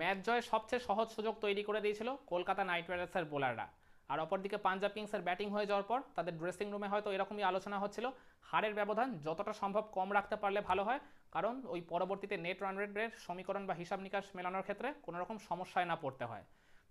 Match জয়ের সবচেয়ে সহজ সুযোগ তৈরি করে দিয়েছিল কলকাতা নাইট রাইডার্সের বোলাররা। আর অপরদিকে পাঞ্জাব কিংসের ব্যাটিং হয়ে যাওয়ার পর তাদের ড্রেসিং রুমে হয়তো এরকমই আলোচনা হচ্ছিল, হারের ব্যবধান যতটা সম্ভব কম রাখতে পারলে ভালো হয়, কারণ ওই পরবর্তীতে নেট রান রেটের সমীকরণ বা হিসাব নিকাশ মেলানোর ক্ষেত্রে কোনো রকম সমস্যায় না পড়তে হয়।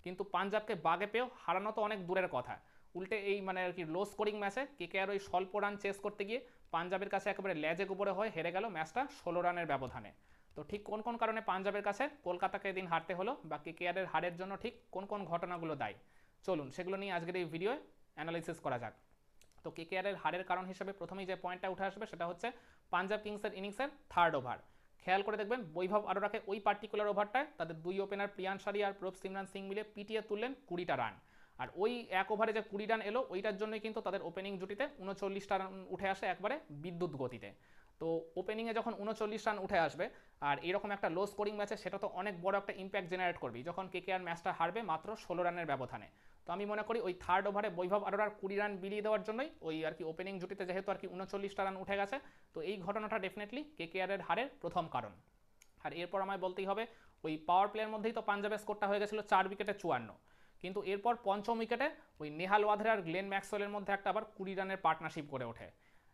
কিন্তু পাঞ্জাবকে বাগে পেয়েও হারানো তো অনেক দূরের কথা, উল্টে এই আর কি লো স্কোরিং ম্যাচে কেকেআর ওই স্বল্প রান চেস করতে গিয়ে পাঞ্জাবের কাছে একেবারে লেজে গোবরে হয়ে হেরে গেল ম্যাচটা 16 রানের ব্যবধানে। তো ঠিক কোন কোন কারণে পাঞ্জাবের কাছে কলকাতাকে এদিন হারতে হলো বা কেকেআরের হারের জন্য ঠিক কোন কোন ঘটনাগুলো দায়ী, চলুন সেগুলো নিয়ে আজকের এই ভিডিওয়ে অ্যানালাইসিস করা যাক। তো কেকেআরের হারের কারণ হিসেবে প্রথমেই যে পয়েন্টটা উঠে আসবে সেটা হচ্ছে পাঞ্জাব কিংসের ইনিংসের থার্ড ওভার। খেয়াল করে দেখবেন বৈভব আরোরাকে ওই পার্টিকুলার ওভারটায় তাদের দুই ওপেনার প্রিয়ান সারি আর প্রভ সিমরান সিং মিলে পিটিয়ে তুললেন 20টা রান। আর ওই এক ওভারে যে 20 রান এলো ওইটার জন্যই কিন্তু তাদের ওপেনিং জুটিতে 39টা রান উঠে আসে একবারে বিদ্যুৎ গতিতে। তো ওপেনিংয়ে যখন 39 রান উঠে আসবে আর এরকম একটা লো স্কোরিং ম্যাচে, সেটা তো অনেক বড় একটা ইম্প্যাক্ট জেনারেট করবে যখন কেকেআর ম্যাচটা হারবে মাত্র 16 রানের ব্যবধানে। তো আমি মনে করি ওই থার্ড ওভারে বৈভব আরোরার 20 রান বিলিয়ে দেওয়ার জন্যই ওই আর কি ওপেনিং জুটিতে যেহেতু আর কি 39টা রান উঠে গেছে, তো এই ঘটনাটা ডেফিনেটলি কেকেআরের হারের প্রথম কারণ। আর এরপর আমায় বলতেই হবে ওই পাওয়ার প্লেয়ার মধ্যেই তো পাঞ্জাবের স্কোরটা হয়ে গেছিলো 4 উইকেটে 54, কিন্তু এরপর পঞ্চম উইকেটে ওই নেহাল ওয়াধের আর গ্লেন ম্যাক্সওয়েলের মধ্যে একটা আবার 20 রানের পার্টনারশিপ গড়ে ওঠে।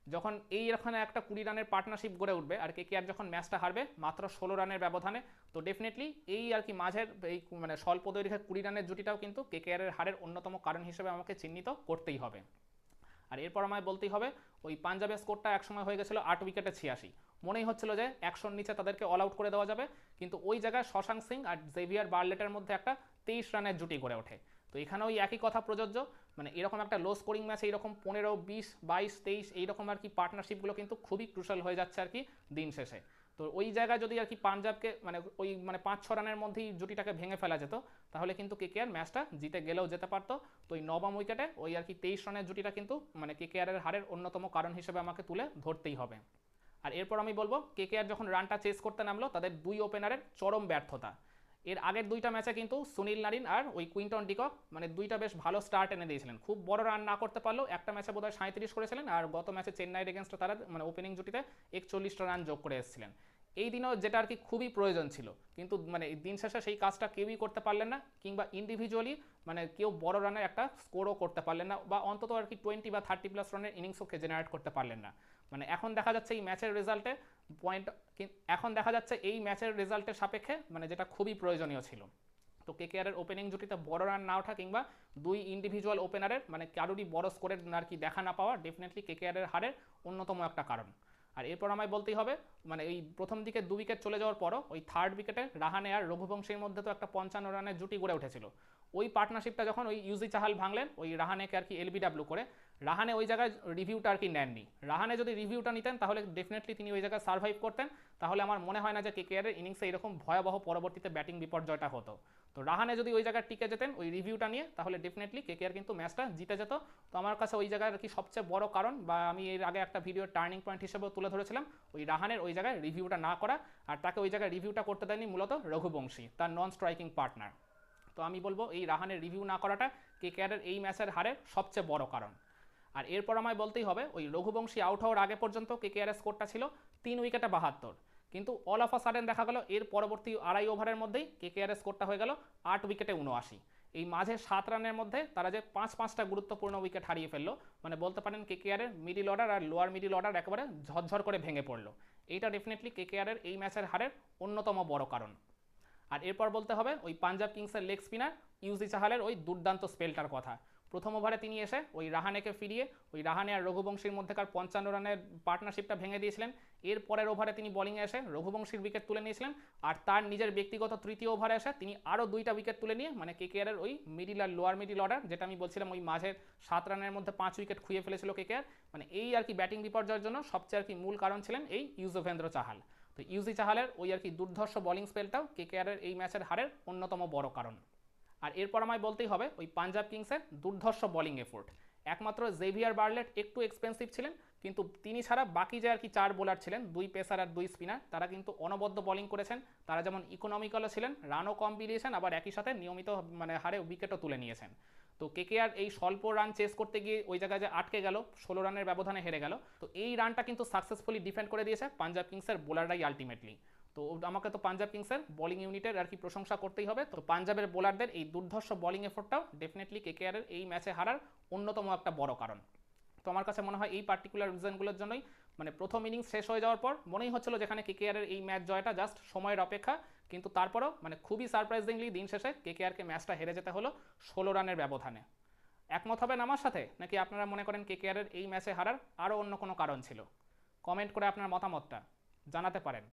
যখন এই এখানে একটা 20 রানের পার্টনারশিপ গড়ে উঠবে আর কেকেআর যখন ম্যাচটা হারবে মাত্র 16 রানের ব্যবধানে, তো ডেফিনেটলি এই আর কি মাঝের এই স্বল্প দৈর্ঘ্যে 20 রানের জুটিটাও কিন্তু কেকেআরের হারের অন্যতম কারণ হিসেবে আমাকে চিহ্নিত করতেই হবে। আর এরপর আমায় বলতেই হবে ওই পাঞ্জাবের স্কোরটা একসময় হয়ে গেছিলো 8 উইকেটে 86, মনেই হচ্ছিল যে 100 নিচে তাদেরকে অল আউট করে দেওয়া যাবে, কিন্তু ওই জায়গায় শশাঙ্ক সিং আর জেভিয়ার বার্লেটের মধ্যে একটা 23 রানের জুটি গড়ে ওঠে। তো এখানেও একই কথা প্রযোজ্য, এরকম একটা লো স্কোরিং ম্যাচে এরকম 15, 20, 22, 23 এইরকম আর কি পার্টনারশিপগুলো কিন্তু খুবই ক্রুশাল হয়ে যাচ্ছে আর কি দিন শেষে। তো ওই জায়গায় যদি আর কি পাঞ্জাবকে ওই 5-6 রানের মধ্যেই জুটিটাকে ভেঙে ফেলা যেত, তাহলে কিন্তু কেকেআর ম্যাচটা জিতে গেলেও যেতে পারতো। তো ওই নবম উইকেটে ওই আর কি 23 রানের জুটিটা কিন্তু কেকেআরের হারের অন্যতম কারণ হিসেবে আমাকে তুলে ধরতেই হবে। আর এরপর আমি বলবো কেকেআর যখন রানটা চেস করতে নামলো তাদের দুই ওপেনারের চরম ব্যর্থতা। এর আগের দুইটা ম্যাচে কিন্তু সুনীল নারিন আর ওই কুইন্টন ডিকক দুইটা বেশ ভালো স্টার্ট এনে দিয়েছিলেন, খুব বড় রান না করতে পারলেও একটা ম্যাচে বোধহয় 37 করেছিলেন, আর গত ম্যাচে চেন্নাইয়ের এগেনস্টে তারা ওপেনিং জুটিতে 41টা রান যোগ করে এসেছিলেন। এই দিনও যেটা আর কি খুবই প্রয়োজন ছিল, কিন্তু দিন শেষে সেই কাজটা কেউই করতে পারলেন না, কিংবা ইন্ডিভিজুয়ালি কেউ বড় রানের একটা স্কোরও করতে পারলেন না, বা অন্তত আর কি 20 বা 30+ রানের ইনিংসও জেনারেট করতে পারলেন না। এখন দেখা যাচ্ছে এই ম্যাচের রেজাল্টে এখন দেখা যাচ্ছে এই ম্যাচের রেজাল্টের সাপেক্ষে যেটা খুবই প্রয়োজনীয় ছিল। তো কেকেআরের ওপেনিং জুটিতে বড় রান না ওঠা কিংবা দুই ইন্ডিভিজুয়াল ওপেনারের কারোরই বড় স্কোরের আর কি দেখা না পাওয়া ডেফিনেটলি কেকেআরের হারের অন্যতম একটা কারণ। আর এরপর আমায় বলতেই হবে এই প্রথম দিকে 2 উইকেট চলে যাওয়ার পরও ওই থার্ড উইকেটে রাহানে আর রঘুবংশীর মধ্যে তো একটা 55 রানের জুটি গড়ে উঠেছিল। ওই পার্টনারশিপটা যখন ওই ইউজি চাহাল ভাঙলেন ওই রাহানেকে আর কি এলবিডাব্লিউ করে, রাহানে ওই জায়গায় রিভিউটা আর কি নেননি। রাহানে যদি রিভিউটা নিতেন তাহলে ডেফিনেটলি তিনি ওই জায়গায় সার্ভাইভ করতেন, তাহলে আমার মনে হয় না যে কেকেআরের ইনিংসে এরকম ভয়াবহ পরবর্তীতে ব্যাটিং বিপর্যয়টা হতো। তো রাহানে যদি ওই জায়গায় টিকে যেতেন ওই রিভিউটা নিয়ে, তাহলে ডেফিনেটলি কেকেআর কিন্তু ম্যাচটা জিতে যেত। তো আমার কাছে ওই জায়গায় আর কি সবচেয়ে বড় কারণ, বা আমি এর আগে একটা ভিডিওর টার্নিং পয়েন্ট হিসেবেও তুলে ধরেছিলাম, ওই রাহানের ওই জায়গায় রিভিউটা না করা, আর তাকে ওই জায়গায় রিভিউটা করতে দেয়নি মূলত রঘুবংশী, তার নন স্ট্রাইকিং পার্টনার। তো আমি বলবো এই রাহানের রিভিউ না করাটা কেকেআরের এই ম্যাচের হারের সবচেয়ে বড় কারণ। আর এরপর আমায় বলতেই হবে ওই রঘুবংশী আউট হওয়ার আগে পর্যন্ত কেকেআরের স্কোরটা ছিল 3 উইকেটে 72, কিন্তু অল অফ আ সাডেন দেখা গেল এর পরবর্তী আড়াই ওভারের মধ্যেই কেকেআরের স্কোরটা হয়ে গেল 8 উইকেটে 79। এই মাঝে 7 রানের মধ্যে তারা যে 5-5টা গুরুত্বপূর্ণ উইকেট হারিয়ে ফেললো, বলতে পারেন কেকেআরের মিডিল অর্ডার আর লোয়ার মিডিল অর্ডার একেবারে ঝরঝর করে ভেঙে পড়লো। এইটা ডেফিনেটলি কেকেআরের এই ম্যাচের হারের অন্যতম বড় কারণ। আর এরপর বলতে হবে ওই পাঞ্জাব কিংসের লেগ স্পিনার ইউজি চাহালের ওই দুর্দান্ত স্পেলটার কথা। প্রথম ওভারে তিনি এসে ওই রাহানেকে ফিরিয়ে ওই রাহানে আর রঘুবংশীর মধ্যেকার 55 রানের পার্টনারশিপটা ভেঙে দিয়েছিলেন। এর পরের ওভারে তিনি বোলিংয়ে এসে রঘুবংশীর উইকেট তুলে নিয়েছিলেন, আর তার নিজের ব্যক্তিগত তৃতীয় ওভারে এসে তিনি আরও 2টা উইকেট তুলে নিয়ে কেকেআরের ওই মিডিল আর লোয়ার মিডিল অর্ডার, যেটা আমি বলছিলাম ওই মাঝের 7 রানের মধ্যে 5 উইকেট খুঁয়ে ফেলেছিল কেকেআর, এই আর কি ব্যাটিং বিপর্যয়ের জন্য সবচেয়ে আর কি মূল কারণ ছিলেন এই ইউজবেন্দ্র চাহাল। তো ইউজি চাহালের ওই আর কি দুর্ধর্ষ বোলিং স্পেলটাও কেকেআরের এই ম্যাচের হারের অন্যতম বড় কারণ। আর এরপর আমায় বলতেই হবে ওই পাঞ্জাব কিংসের দুর্ধর্ষ বোলিং এফোর্ট। একমাত্র জেভিয়ার বার্লেট একটু এক্সপেন্সিভ ছিলেন, কিন্তু তিনি ছাড়া বাকি যে আর কি 4 বোলার ছিলেন, 2 পেসার আর 2 স্পিনার, তারা কিন্তু অনবদ্য বোলিং করেছেন। তারা যেমন ইকোনমিক্যালও ছিলেন, রানও কম বিলিয়েছেন, আবার একই সাথে নিয়মিত হারে উইকেটও তুলে নিয়েছেন। তো কেকেআর এই স্বল্প রান চেস করতে গিয়ে ওই জায়গায় যে আটকে গেল, 16 রানের ব্যবধানে হেরে গেল, তো এই রানটা কিন্তু সাকসেসফুলি ডিফেন্ড করে দিয়েছে পাঞ্জাব কিংসের বোলাররাই আলটিমেটলি। তো তো আমাকে তো পাঞ্জাব কিংসের বোলিং ইউনিটের আর কি প্রশংসা করতেই হবে। তো পাঞ্জাবের বোলারদের এই দুর্ধর্ষ বোলিং এফোর্টটাও ডেফিনেটলি কেকেআরের এই ম্যাচে হারার অন্যতম একটা বড় কারণ। তো আমার কাছে মনে হয় এই পার্টিকুলার রিজনগুলোর জন্যই মানে প্রথম ইনিংস শেষ হয়ে যাওয়ার পর মনেই হচ্ছিল যেখানে কেকেআরের এই ম্যাচ জয়টা জাস্ট সময়ের অপেক্ষা, কিন্তু তারপরেও মানে খুবই সারপ্রাইজিংলি দিন শেষে কেকেআরকে ম্যাচটা হেরে যেতে হলো 16 রানের ব্যবধানে। একমত হবেন আমার সাথে, নাকি আপনারা মনে করেন কেকেআরের এই ম্যাচে হারার আরও অন্য কোনো কারণ ছিল? কমেন্ট করে আপনার মতামতটা জানাতে পারেন।